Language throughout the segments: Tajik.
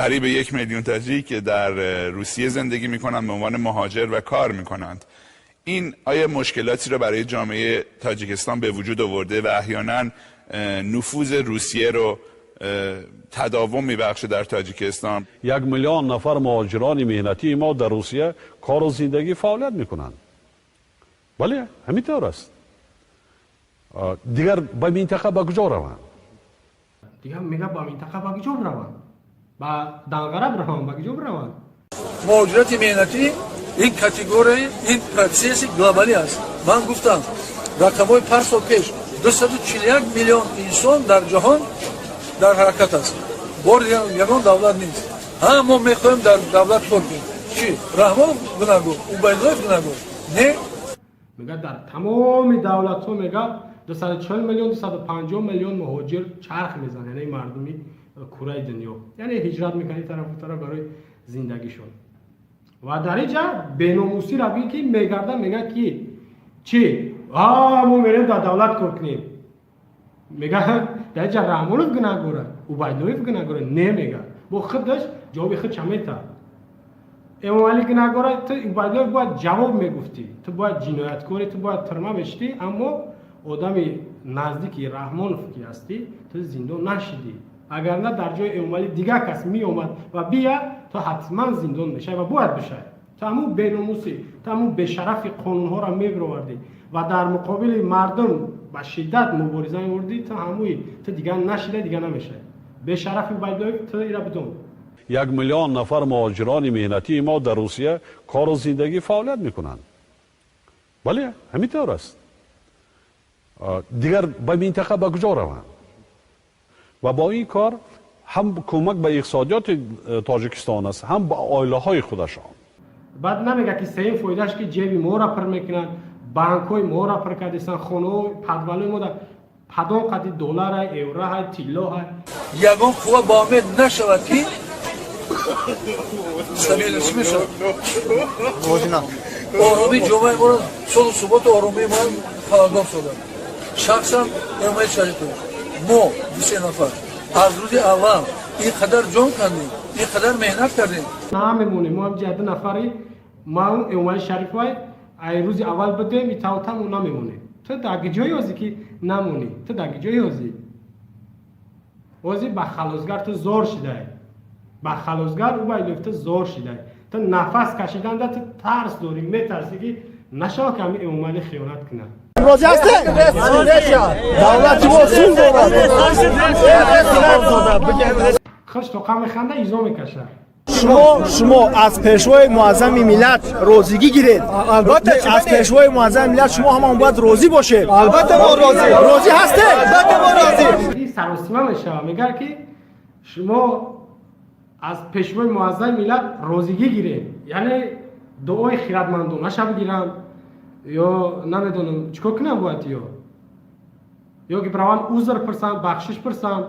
قریب 1 میلیون تاجیک که در روسیه زندگی میکنند به عنوان مهاجر و کار میکنند. این آیا مشکلاتی را برای جامعه تاجیکستان به وجود آورده و احیانا نفوذ روسیه رو تداوم میبخشه در تاجیکستان؟ 1 میلیون نفر مهاجران مهنتی ما در روسیه کار و زندگی فعالیت میکنند. بله همینطور است. دیگر به منطقه به کجا روند؟ دیگه میگه با منطقه با کجا بروند؟ با دانگرا بروند، با کجا بروند؟ مهاجرت مهنتی این کاتگوری، این پروسس گلوبالی است. من گفتم رقم‌های پارسال پیش 241 میلیون انسان در جهان در حرکت است. بار یگان دولت نیست. ما میخوایم در دولت کار کنیم. چی؟ رحمان گناهگو، عبیدالله گناهگو. نه؟ میگه در تمام دولت‌ها میگه 240 میلیون 250 میلیون مهاجر چرخ میزنه، یعنی مردمی کره دنیا، یعنی هجرت میکنه طرف و طرف برای زندگیشون. و در اینجا بیناموسی روی که میگرده میگه که چی؟ ما میریم در دولت کار کنیم. میگه در اینجا رحمانوف گناهگوره، عبیدالله گناهگوره. نه میگه با خودش جواب خود چمیتا. امام علی گناهگوره، تو عبیدالله باید جواب میگفتی، تو باید جنایتکاری، تو باید ترمه بشتی، اما آدمی نزدیکی رحمانوف که هستی تو زندان نشدی. اگر نه در جای امام علی دیگه کس می اومد و بیا تو حتما زندان میشه و باید بشه. تو همون بیناموسی، تو همون بشرف قانون ها را میبروردی و در مقابل مردم با شدت مبارزه می‌کردی، تو همون تو دیگه نشده، دیگه نمیشه. بشرف عبیدالله تو ایرا بدون. 1 میلیون نفر مهاجران مهنتی ما در روسیه کار و زندگی فعالیت میکنند. بله همینطور است. دیگر به منطقه به کجا روند؟ و با این کار هم کمک به اقتصادیات تاجیکستان است، هم به عائله های خودشان. بعد نمیگه که سه فایدهش که جیبی ما را پر میکنن، بانک های ما را پر کردن، خونه پدوالای ما در پدان قدی دلار های، ایورو های، تیلا های. یگان خواه با امید نشود که سبیلش میشه. آرامی جمعه ما را صلح و ثبات آرامی ما پاراگراف شده. شخصا امید شریف ما 2 نفر از روز اول این قدر جان کردیم، این قدر مهنت کردیم. نمیمونه ما هم 2 نفری ما امید شریف های روز اول بدیم این تاوتم اون نمیمونه. تو در جایی هستی که نمونی، تو در جایی هستی با خلاصگر تو زور شده، با خلاصگر او باید تو زور شده، تو نفس کشیدن ده تو ترس داری، میترسی که نشا کمی امام خیانت کنه. راضی هستی؟ دولتی با سون دارد. خوش تو قم خنده ایزا میکشه. شما از پیشوای معظم ملت راضیگی گیرید. البته از پیشوای معظم ملت شما هم باید راضی باشید. البته ما راضی هستی؟ البته ما راضی. این سراسیمه میشه میگه که شما از پیشوای معظم ملت راضیگی گیرید، یعنی دعای خیرتمندانه شب بگیرم یا نمیدونم چیکار کنم باید یا که برام عذر پرسم، بخشش پرسم.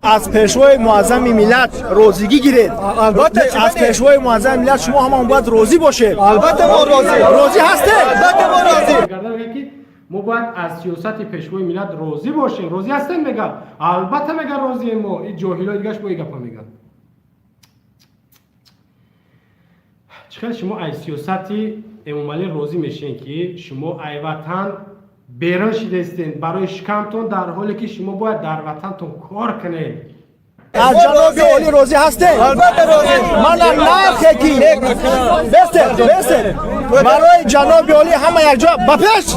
از پیشوای معظم ملت راضیگی گیرید. البته از پیشوای معظم ملت شما هم باید راضی باشید. البته ما راضی هستی؟ البته ما راضی. ما باید از سیاست پیشوای ملت راضی باشیم. راضی هستین میگه؟ البته میگه راضی. ما این جاهلای دیگه‌اش با این گپا میگن. چقدر شما از سیاست امام علی راضی میشین که شما ای وطن بیرون شدستین برای شکمتون، در حالی که شما باید در وطنتون کار کنید. از جناب علی راضی هستی؟ البته راضی. من نرخه کی بسته برای جناب علی همه یک جا بپیش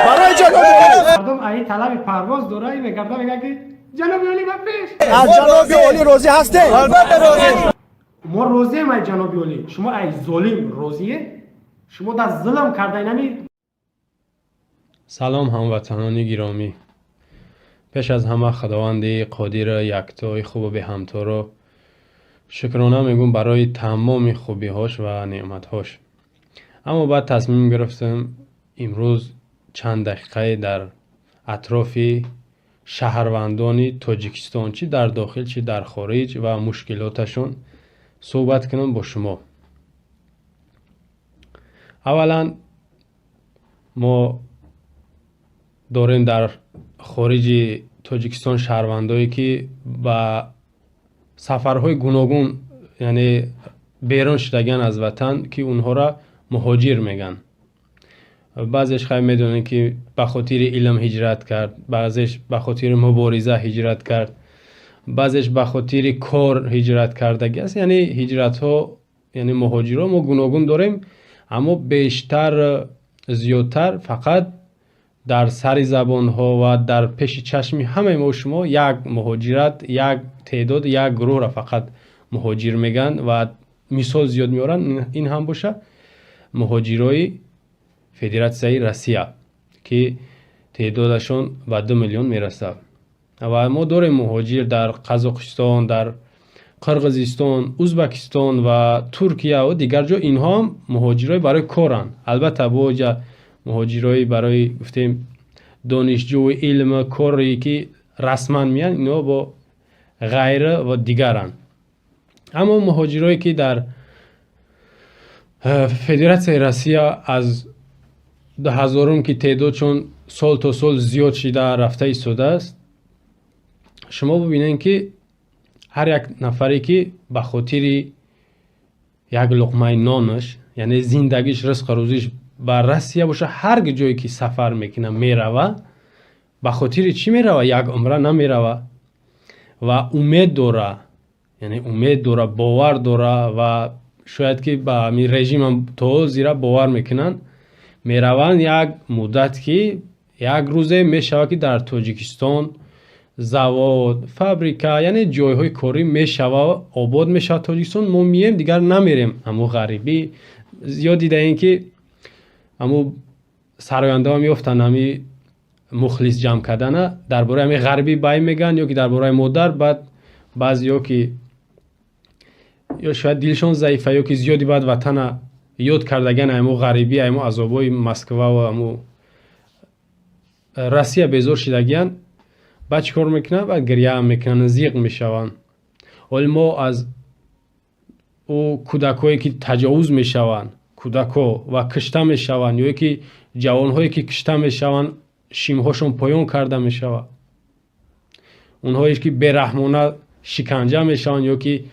برای جناب علی مردم ای طلب پرواز داره میگرده میگه که جناب علی بپیش. از جناب علی راضی هستی؟ البته راضی. ما راضیم ای جناب علی. شما ای ظالم راضیه؟ شما در ظلم کرده نمی. سلام هموطنان گرامی. پیش از همه خداوند قادر یکتای خوب و به همتا را شکرانه میگم برای تمام خوبی هاش و نعمت هاش. اما بعد تصمیم گرفتم امروز چند دقیقه در اطراف شهروندان تاجیکستان، چی در داخل چی در خارج، و مشکلاتشون صحبت کنم با شما. اولا ما داریم در خارج تاجیکستان شهروندایی که با سفرهای گوناگون یعنی بیرون شدگان از وطن که اونها را مهاجر میگن. بعضیش خیلی میدونن که به خاطر علم هجرت کرد، بعضیش به خاطر مبارزه هجرت کرد، بعضیش به خاطر کار هجرت کردگی است. یعنی هجرت ها یعنی مهاجرا ما گوناگون داریم، اما بیشتر زیادتر فقط در سر زبان ها و در پیش چشم همه ما شما یک مهاجرت، یک تعداد، یک گروه را فقط مهاجر میگن و مثال زیاد میارن. این هم باشه مهاجرای فدراسیای روسیه که تعدادشون به 2 میلیون میرسه. و ما داریم مهاجر در قزاقستان، در قرقیزستان، ازبکستان و ترکیه و دیگر جا. اینها هم مهاجرای برای کارن. البته با مهاجرای برای گفتیم دانشجو علم کاری که رسما میان، اینا با غیر و دیگرن. اما مهاجرایی که در فدراسیای روسیه از 2000 که تعدادشون سال تا سال زیاد شده رفته ایستاده است، شما ببینید که هر یک نفری که به خاطر یک لقمه نانش یعنی زندگیش رزق روزیش بر روسیه باشه، هر جایی که سفر میکنه میروه. به خاطر چی میروه؟ یک عمره نمیروه و امید داره، یعنی امید داره، باور داره و شاید که به همین رژیم هم تا زیرا باور میکنن. میروند یک مدت که یک روزه میشوه که در تاجیکستان زواد، فابریکا یعنی جایهای کاری میشوه، آباد میشه تاجیکستان. ما مییم دیگر نمیریم. اما غریبی زیاد دیدین که اما سراینده ها میفتن همی مخلص جمع کردن درباره همی غربی بای میگن، یا که درباره مادر. بعد بعضی ها که یا شاید دلشون ضعیفه یا که زیادی بعد وطن یاد کردگن همو غریبی، همو عذابای مسکو و همو روسیه بیزار شدگیان. بعد چی کار میکنن؟ بعد گریه هم میکنن، زیق میشون. ولی ما از او کودکایی که تجاوز میشون، کودکا و کشته میشون، یا که جوانهایی که کشته میشون شیمهاشون پایان کرده میشون، اونهایی که بیرحمانه شکنجه میشون یا که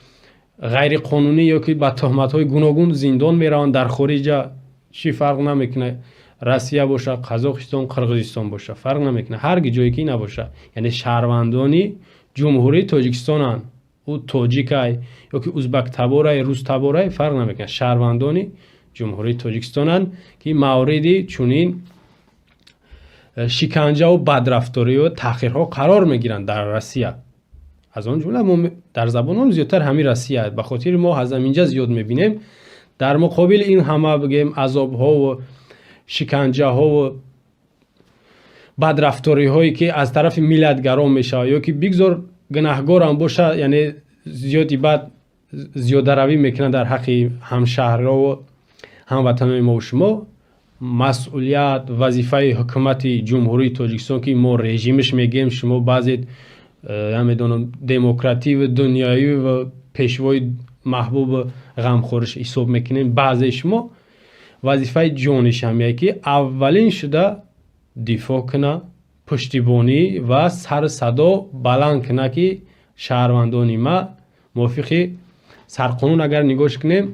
غیر قانونی یا که با تهمت‌های گوناگون زندان میرن در خارج، چی فرق نمیکنه روسیه باشه، قزاقستان، قرقیزستان باشه، فرق نمیکنه، هر جایی که نباشه. یعنی شهروندانی جمهوری تاجیکستان او تاجیکای یا که ازبک تبارای، روس تبارای، فرق نمیکنه، شهروندانی جمهوری تاجیکستانن که موردی چنین شکنجه و بدرفتاری و تحقیرها قرار میگیرن در روسیه. از آن جمله ما در زبانمون زیادتر همین روسیه، به خاطر ما از اینجا زیاد میبینیم. در مقابل این همه بگیم عذاب ها و شکنجه ها و بدرفتاری هایی که از طرف ملتگران میشه یا که بگذار گناهگار هم باشه، یعنی زیادی بعد زیاده روی میکنه در حق همشهرها و هموطنان ما و شما. مسئولیت وظیفه حکومت جمهوری تاجیکستان که ما رژیمش میگیم، شما بعضی نمیدونم دموکراتی و دنیایی و پیشوای محبوب غمخورش حساب میکنین، بعضی شما وظیفه جانش همیه که اولین شده دفاع کنه، پشتیبانی و سر صدا بلند کنه که شهروندانی ما موافقی سرقانون. اگر نگاش کنیم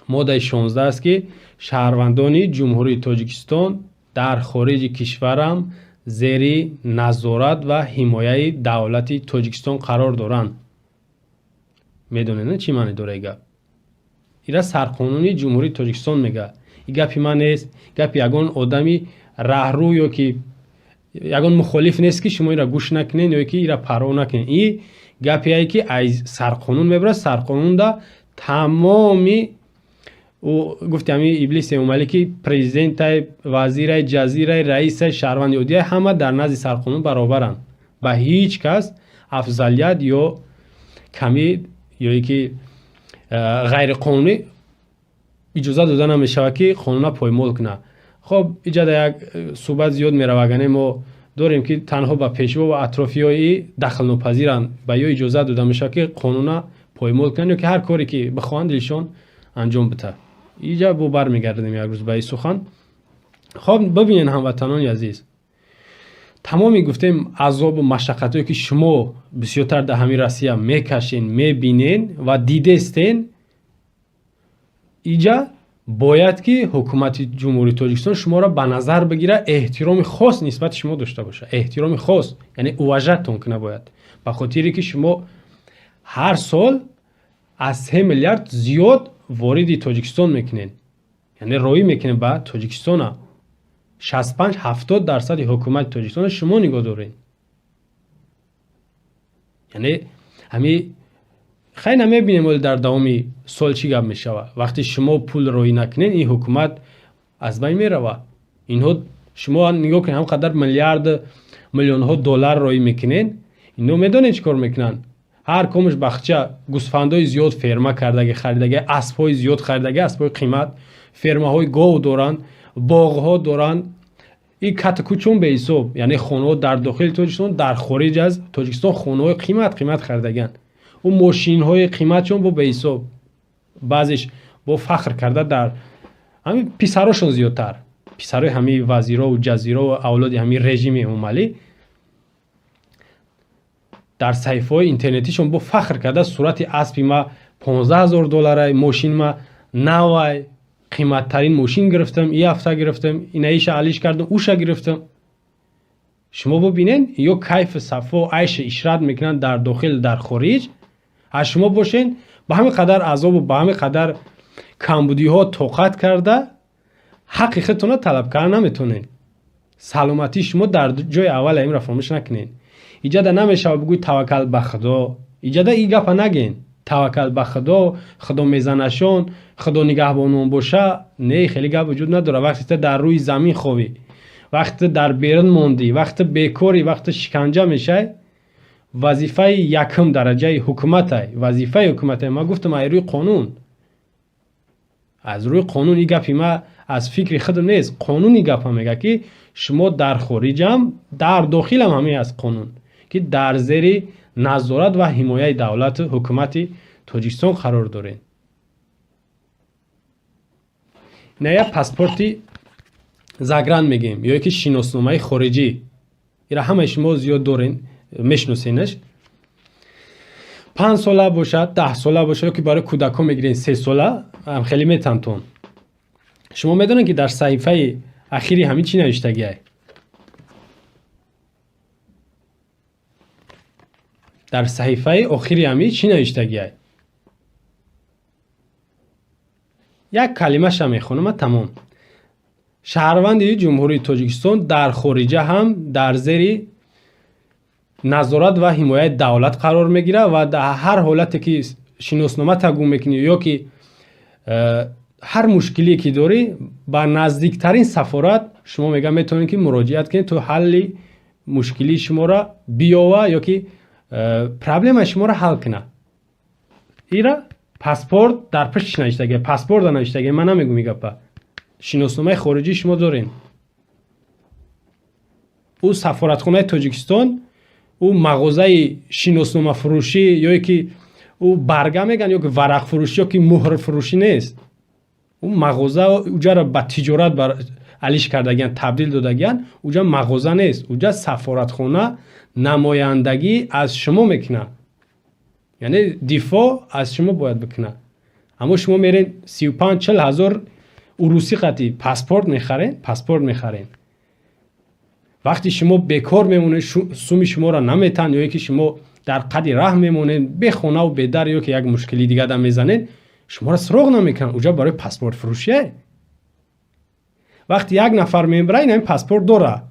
ماده 16 است که شهروندانی جمهوری تاجیکستان در خارج کشورم زیر نظارت و حمایه دولت تاجیکستان قرار دارند. میدونین چی معنی داره این گپ؟ اینا سرقانونی جمهوری تاجیکستان میگه. این گپی من نیست، گپ یگان آدمی راهرو یا که یگان مخالف نیست که شما اینا گوش نکنین یا که اینا پروا نکنین. این گپی که از سرقانون میبره. سرقانون دا تمامی او گفتم ابلیس اومالی که پرزیدنت، وزیر جزیره، رئیس شهروند یهودی همه در نزد سرقانون برابرن. به هیچ کس افضلیت یا کمی یا یکی غیر قانونی اجازه داده نمیشه که قانون پایمال کنه. خب اینجا یک صحبت زیاد میروگنه ما داریم که تنها با پیشوا و اطرافیای دخل ناپذیرن به یا اجازه داده میشه که قانون پایمال کنن یا که هر کاری که بخوان دلشون انجام بده. اینجا بو برمیگردیم یک روز به این سخن. خب ببینین هموطنان عزیز، тамоми гуфтем азобу машаққатое ки шумо бисёртар дар ҳамин Россия мекашен, мебинен ва дидестен, иҷа бояд ки ҳукумати ҷумҳурии Тоҷикистон шуморо ба назар бигира, эҳтироми хос нисбати шумо дошта боша. Эҳтироми хос, яъне уважатон кина бояд. Ба хотире ки шумо ҳар сол аз 3 миллиард зиёд вориди Тоҷикистон мекунен. яъне роӣ мекунем ба Тоҷикистона. 65-70% ҳукумати Тоҷикистона шумо нигоҳ доред. яъне ҳами хай намебинем оли дар давоми сол чӣ гап мешава. вақте шумо пул роӣ накунед, ин ҳукумат аз байн мерава. инҳо шумо нигоҳ кунед ҳам қадар миллионҳо доллар роӣ мекунед, инҳо медонед чӣ кор мекунанд. ҳар комуш бахча гӯсфандҳои зиёд ферма кардаги харидаги, аспҳои зиёд харидаги, аспҳои қимат, фермаҳои гов доранд, боғҳо доранд. ин катаку чун беҳисоб, яъне хонаҳо дар дохили Тоҷикистон, дар хориҷ аз Тоҷикистон хонаҳои қимат харидаганд. ӯ мошинҳои қиматшон бо беҳисоб, баъзеш бо фахр карда дар ҳамин писарошон зиёдтар, писарои ҳамин вазирову ҷазирову авлоди ҳамин режими умумалӣ дар саҳифаҳои интернетишон бо фахр карда сурати аспи ма $15,000, мошин ма навай, қиматтарин мошин гирифтам, ин ҳафта гирифтам, инаиша алиш кардам, уша гирифтам. шумо бубинен ё кайфи сафо, айши ишрат мекунанд дар дохил, дар хориҷ. аз шумо бошен ба ҳамин қадар азобу ба ҳамин қадар камбудиҳо тоқат карда ҳаққи худтонро талаб карда наметонед. саломатии шумо дар ҷои аввал имра фаромӯш накунед. иҷада намешава бигӯй таваккал ба худо. иҷада ин гапа наген. таваккал ба худо, худо мезанашон, худо нигаҳбонон боша. не, хеле гап вуҷуд надора. вақте ту дар рӯи замин ховӣ, вақте дар берун мондӣ, вақте бекорӣ, вақте шиканҷа мешай, вазифаи якум дараҷаи ҳукуматай, вазифаи ҳукуматай, ман гуфтам аз рӯи қонун, аз рӯи қонун. ин гапи ма аз фикри худам нест. қонуни гапа мега ки шумо дар хориҷам, дар дохилам ҳамин аз қонун, ки дар зери назорат ва ҳимояи давлати ҳукумати Тоҷикистон қарор доред. ина як паспорти загран мегем, ё ки шиносномаи хориҷӣ. ира ҳамаи шумо зиёд дорен, мешносенаш. 5 сола бошад, 10 сола бошад, ё ки барои кӯдакон мегирен 3 сола, хеле метантон. шумо медонед ки дар саҳифаи ахири ҳамин чӣ навиштагиай? дар саҳифаи охири ҳамин чӣ навиштагиай? як калимаша мехонам, тамом. шаҳрванди ҷумҳурии Тоҷикистон дар хориҷа ҳам дар зери назорат ва ҳимояи давлат қарор мегирад ва дар ҳар ҳолате ки шиноснома тағдим мекунӣ ё ки ҳар мушкилие ки дорӣ, ба наздиктарин сафорат шумо мега метавонед ки муроҷиат кунед, то ҳалли мушкилии шуморо биёва ё ки проблемаи шуморо ҳал кунад. ира паспорт дар паштиш навиштаги, паспорт дар навиштаги, ман намегум ин гапа. шиносномаи хориҷӣ шумо доред. ӯ сафоратхонаи Тоҷикистон, ӯ мағозаи шиносномафурӯшӣ ё ки ӯ барга меган ё ки варақфурӯшӣ ё ки муҳрфурӯшӣ нест. ӯ мағоза уҷаро ба тиҷорат алиш кардагиян, табдил додагиян, уҷа мағоза нест. уҷа сафоратхона намояндагӣ аз шумо мекунад. яъне дифоъ аз шумо бояд бикунад. аммо шумо мерен 35-40 ҳазор урусӣ қати паспорт мехарен. вақти шумо бекор мемонед, суми шуморо наметан, ё ки шумо дар қади раҳ мемонед, бехонаву бедар, ё ки як мушкили дига да мезанед, шуморо суроғ намекунанд. уҷа барои паспорт фурӯшие. вақти як нафар мебара, ин ҳамин паспорт дора.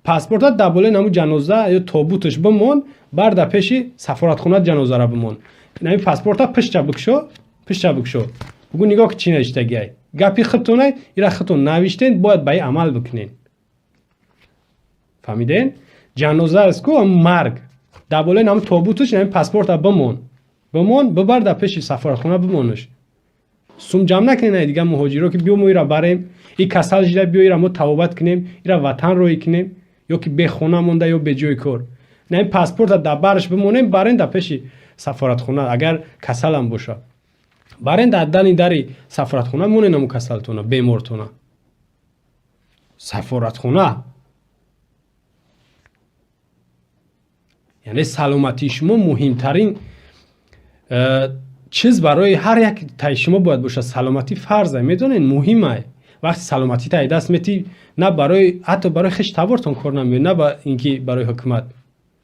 паспорта даболаи наму ҷаноза ё тобуташ бимон, барда пеши сафоратхона ҷанозара бимон. ин ҳамин паспорта пишча бикшо. бугӯ нигоҳ ки чӣ навиштагиай. гапи худтонай, ира худтон навиштен, бояд ба ин амал бикунен. фаҳмиден? ҷаноза аст ку марг. даболаи наму тобуташ ин ҳамин паспорта бимон, бибарда пеши сафоратхона бимонаш. сум ҷамъ накунед дига муҳоҷиро ки биё мо ира барем, ин касал жида, биё ира мо тавобат кунем, ира ватан роҳӣ кунем, ё ки бехона монда ё беҷои кор. ин ҳамин паспорта дар бараш бимонем, барен дар пеши сафоратхона, агар касалам боша. барен дар дани дари сафоратхона монен наму касалтона, бемортона. сафоратхона. یعنی سلامتی شما مهمترین چیز برای هر یک تای شما باید باشه. سلامتی فرضه، میدونین مهمه. وقتی سلامتی تای دست میتی، نه برای حتی برای خش تبارتون کار نمیاد، نه با اینکه برای حکومت.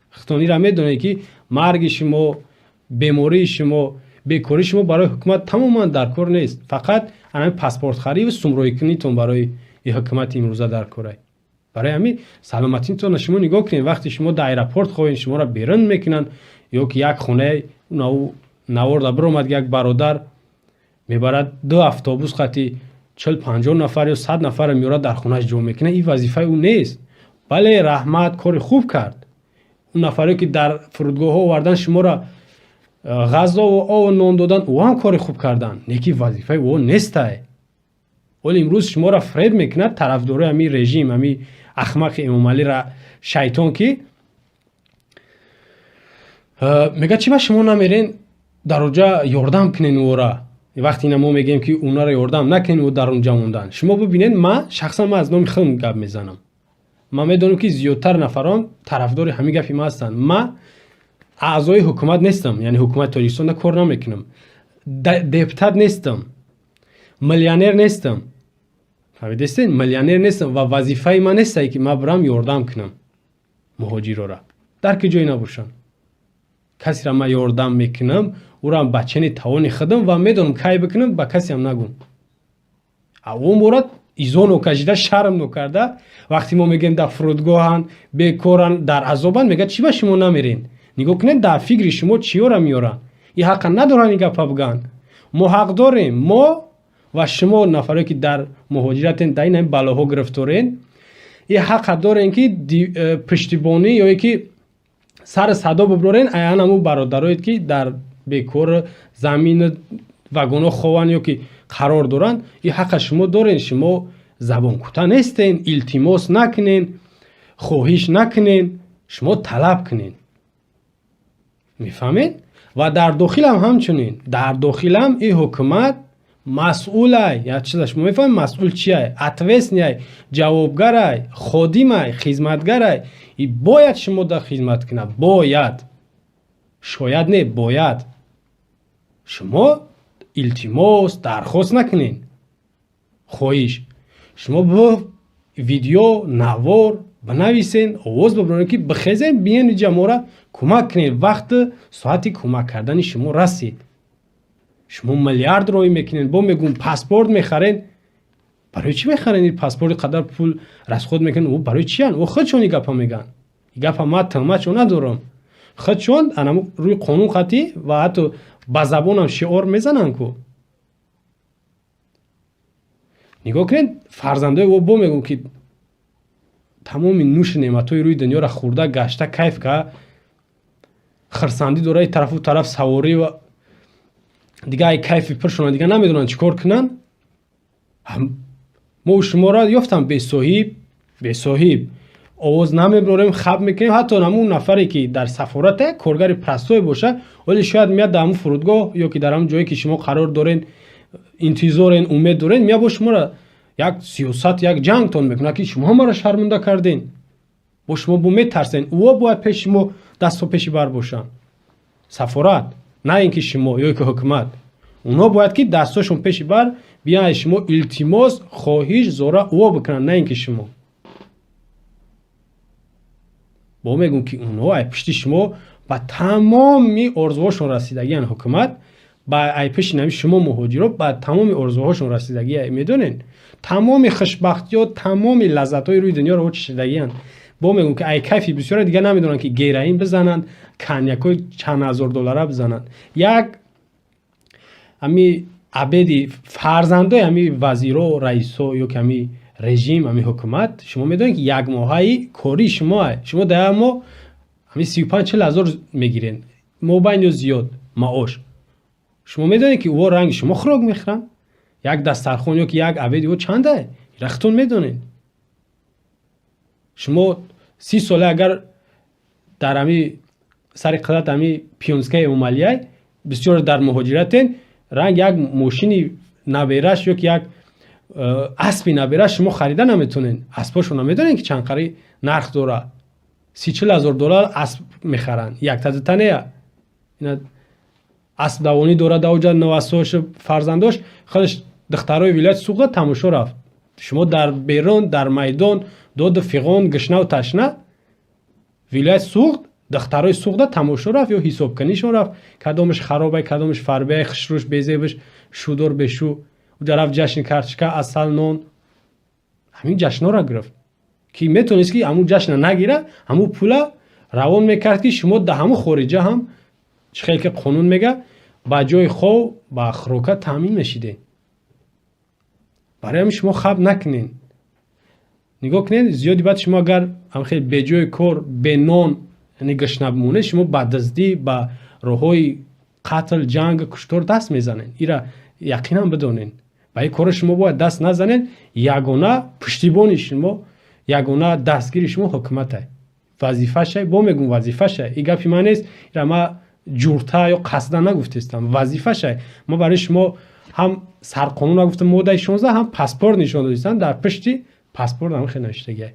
خطانی را میدونه که مرگ شما، بیماری شما، بیکاری شما برای حکومت تماما در کار نیست. فقط همین پاسپورت خرید و سومروی کنیتون برای این حکومت امروزه در کاره. برای همین سلامتیتون شما نگاه کنین. وقتی شما در ایرپورت خوین شما را بیرون میکنن، یا که یک خونه نوارد برآمد یک برادر میبرد 2 اتوبوس خطی 40-50 نفر یا 100 نفر میاره در خونهش جمع میکنه. این وظیفه او نیست. بله رحمت کار خوب کرد. اون نفری که در فرودگاه ها آوردن شما را غذا و آب و نان دادن، او هم کار خوب کردن. نیکی وظیفه او نیسته. ولی امروز شما را فریب میکنه طرفدار همین رژیم، همین احمق امام علی را شیطان که میگه چی با شما نمیرین در اونجا یاردم کنین او را. وقتی ما میگیم که اونا را یاردم نکنین و در اونجا موندن. شما ببینین من شخصا از نام خودم گپ میزنم. من میدونم که زیادتر نفران طرفدار همین گپی ما هستن. من اعضای حکومت نیستم، یعنی حکومت تاجیکستان کار نمیکنم. دپوتات نیستم. میلیونر نیستم. فهمیدین؟ میلیونر نیستم و وظیفه من نیست که من برم یاردم کنم مهاجرا را. در که جای نباشن. کسی را من یاردم میکنم، او را بچه توان خودم و میدونم کی بکنم با کسی هم نگم. اون مورد ایزون و کجیده شرم نکرده. وقتی ما میگیم در فرودگاهن بیکارن در عذابن، میگه چی با شما نمیرین؟ نگاه کنین در فکر شما چی را میارن؟ این حق ندارن این گپ بگن. ما حق داریم، ما و شما نفری که در مهاجرتین در این بلاها گرفتارین، این حق دارین که پشتیبانی یا که سر صدا ببرین ایان همون برادرایید که در بیکار زمین وگونا خوان یا که قرار دارن. این حق شما دارین. شما زبان کوتاه نیستین، التماس نکنین، خواهش نکنین، شما طلب کنین. میفهمین؟ و در داخل هم همچنین. در داخل هم این حکومت مسئوله. یا چیزا شما میفهمین مسئول چیه؟ اتویس نیه، جوابگره، خادمه، خدمتگره. این باید شما در خدمت کنه. باید. شاید نه، باید. شما التماس درخواست نکنین. خواهش. شما با ویدیو نوار بنویسین، آواز ببرین که بخیزین بیاین جمع را کمک کنین. وقت ساعتی کمک کردن شما رسید. شما میلیارد روی میکنین. با میگون پاسپورت میخرین. برای چی میخرین این پاسپورت قدر پول رس خود میکنین؟ او برای چی ان؟ او خودشون این گپا میگن. این گپا ما تمامش ندارم. خودشون انا روی قانون خطی و حتی با زبانم شعار میزنن کو. نگاه کنین فرزنده او با میگون که تمام نوش نعمتای روی دنیا را خورده گشته کیف که خرسندی داره طرف و طرف سواری و دیگه ای کیفی پرشونن دیگه نمیدونن چیکار کنن. ما شما را یافتم به صاحب آواز نمیبریم، خب میکنیم. حتی همون نفری که در سفارت کارگر پرستوی باشه ولی شاید میاد در همون فرودگاه یا که در همون جایی که شما قرار دارین انتظارین امید دارین، میاد با شما را یک سیاست یک جنگ تون میکنه که شما ما را شرمنده کردین. با شما با میترسین. او باید پیش شما دست و پیشی بر باشن. سفارت نه اینکه شما یا که حکومت. اونا باید که دستاشون پیشی بر بیان شما التماس خواهش زوره او بکنن، نه اینکه شما. با میگم که اونها ای پشت شما با تمام آرزوهاشون رسیدگی ان حکومت با ای پشت نمی شما مهاجرا با تمام آرزوهاشون رسیدگی میدونین. تمام خوشبختی و تمام لذت‌های روی دنیا رو چشیدگی ان. با میگم که ای کیفی بسیار دیگه نمیدونن که گیرین بزنن، کنیکای چند هزار دلار بزنن. یک امی عبیدی فرزندای امی وزیرا و رئیسا یا کمی رژیم امی حکومت شما میدونید که یک ماهی کاری شما در ماه امی 35-40 هزار میگیرین مابین یا زیاد معاش. شما میدونید که او رنگ شما خوراک میخورن. یک دسترخوان یا که یک عبیدی او چنده رختون میدونین. شما 30 ساله اگر در امی سر قدرت امی پیونسکای امالیه بسیار در مهاجرتین رنگ یک ماشینی نبیرش یا که یک اسبی نبیرش شما خریده نمیتونین. اسباشو نمیدونین که چند قری نرخ داره. $30,000 اسب میخرن. یک تنه اینا اسب دوانی داره دوجا 90 فرزنداش خودش دخترای ولایت سوق تماشا رفت. شما در بیرون در میدان دود فیغان گشنه و تشنه ولایت سوق دخترای سوق ده تماشا رفت یا حساب کنیشون رفت کدامش خرابه کدامش فربه خشروش بیزه شودور بشو و رفت جشن کرچکه اصل نون همین جشن را گرفت که میتونست که همون جشن نگیره همون پولا روان میکرد که شما ده همون خارجه هم خیلی که قانون میگه با جای خو با خوراک تامین میشیده. برای همین شما خب نکنین. نگاه کنین زیادی بعد شما اگر هم خیلی به جای کار به نان یعنی گشنه بمونه شما با دزدی با راههای قتل جنگ کشتار دست میزنین. ایرا یقینا بدونین. با این کار شما باید دست نزنین. یگانه پشتیبانی شما یگانه دستگیری شما حکومته. وظیفه شه با میگم وظیفه شه. این گپی من نیست. ایرا ما جورتا یا قصدا نگفتم. وظیفه شه. ما برای شما هم سرقانون نگفتم ماده 16 هم پاسپورت نشون دادن در پشتی پاسپورت هم خیلی نوشته